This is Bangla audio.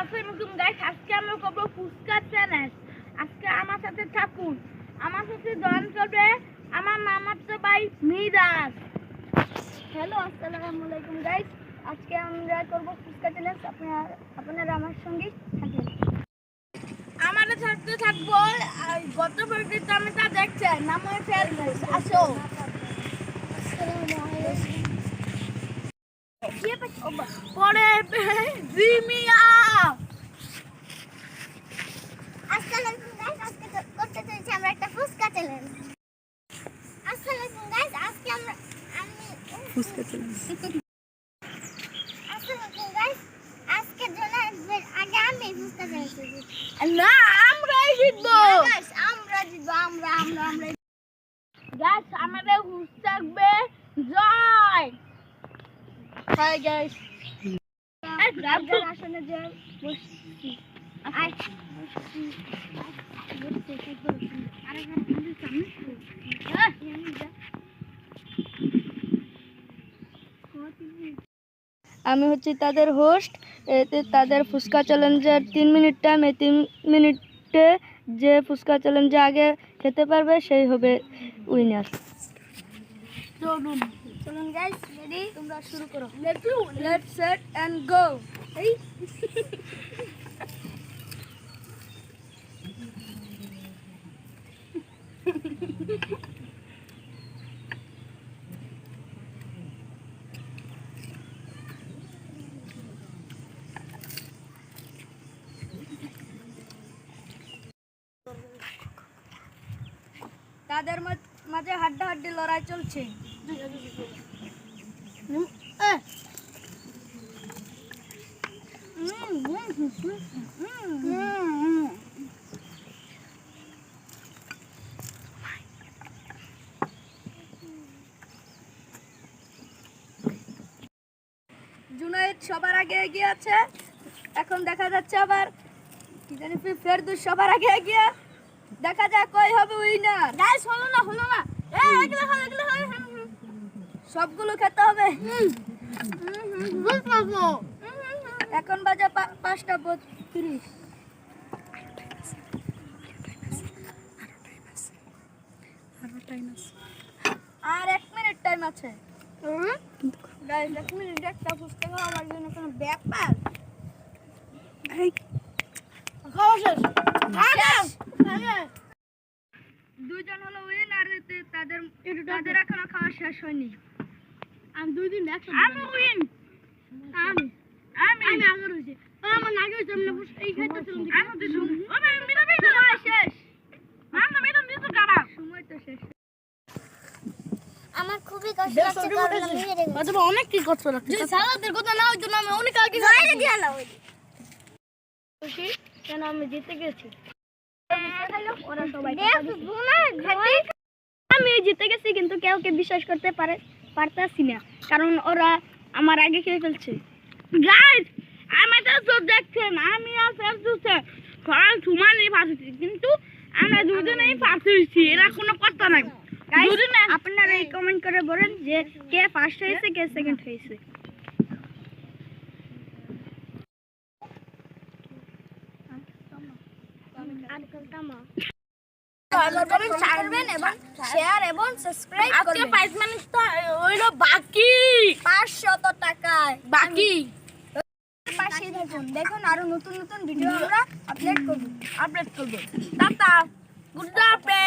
আসসালামু গাইস, আজকে আমরা করব ফুচকা চ্যালেঞ্জ। আজকে আমার সাথে থাকুন, আমার সাথে জয়েন করবে আমার মামাতো ভাই মিরাজ। হ্যালো, আসসালামু আলাইকুম গাইস, আজকে আমরা করব ফুচকা চ্যালেঞ্জ। আপনারা আমার সঙ্গে থাকবেন। আমাদের সাথে থাকবো গত প্রতিযোগিতা দেখছেন, নাম হচ্ছে আসো। পরে জিমিয়া আসসালামু গাইস, আজকে করতে চলেছি আমরা একটা ফুচকা চ্যালেঞ্জ। আসসালামু গাইস, আজকে আমি ফুচকা চ্যালেঞ্জ। আসসালামু গাইস, আজকে জন্য আগে আমি ফুচকা চ্যালেঞ্জ করব। না, আমরাই জিতবো গাইস, আমরা জিতবো। আমরা গাইস, আমাদের হুশ থাকবে জয়। হাই গাইস, আসলে যে বসছি আমি হচ্ছি তাদের হোস্ট। এতে তাদের ফুচকা চ্যালেঞ্জের 3 মিনিট টাইম। এই 3 মিনিটে যে ফুচকা চ্যালেঞ্জে আগে খেতে পারবে সেই হবে উইনার। চলুন গাইস, রেডি? তোমরা শুরু করো। Let's set and go. এই তাদের মাঝে হাড্ডাহাড্ডি লড়াই চলছে। জুনায়েদ সবার আগে এগিয়ে আছে। এখন দেখা যাচ্ছে আবার কি জানি ফেরদৌস সবার আগে এগিয়ে। দেখা যাক কই হবে উইনার। গাইস, হলো না এগুলো সবগুলো খেতে হবে। এখন বাজে 5:32। আর 1 মিনিট টাইম আছে। গাইস, 1 মিনিট একটা ফুচকা খাওয়ার জন্য কোনো ব্যাপার। খাওয়া শেষ। দুইজন হলো উইনার। তাদের এখনো খাওয়া শেষ হয়নি। আমি 2 দিন একসাথে আমি উইন। আমি আগে রইছি। আমার আগে হইছে আমি এই খাইতেছিলাম। আমি দিছি। ওরে মিরা ভাই সময় শেষ। না মিরা দিছো কারা? সময় তো শেষ। আমার খুবই কষ্ট লাগছে কারণ আমি হেরে গেছি। আচ্ছা, অনেক কি করছ লাগছে। যে সালাদের কথা না হইতো না, আমি অনেক আগে বাইরে দিয়া না ওই খুশি কেন আমি জিতে গেছি। ওরা সবাই আমি জিতে গেছি, কিন্তু কেউকে বিশ্বাস করতে পারতাছি না, কারণ ওরা আমার আগে খেয়ে ফেলছে। গাইস, আমাদের তো দেখছেন আমি আর ফেরদৌসে সবাই সমানই পারছি, কিন্তু আমরা দুজনেই পারছি। এরা কোনো কথা নাই। আপনারা এই কমেন্ট করে বলেন যে কে ফার্স্ট হয়েছে, কে সেকেন্ড হয়েছে। শেয়ার এবং সাবস্ক্রাইব করবেন। আজকে প্রাইজ মানি তো হইলো বাকি 500 টাকায় বাকি। পাশেই থাকুন, দেখুন আরো নতুন ভিডিও আমরা আপলোড করব। Tata, good night.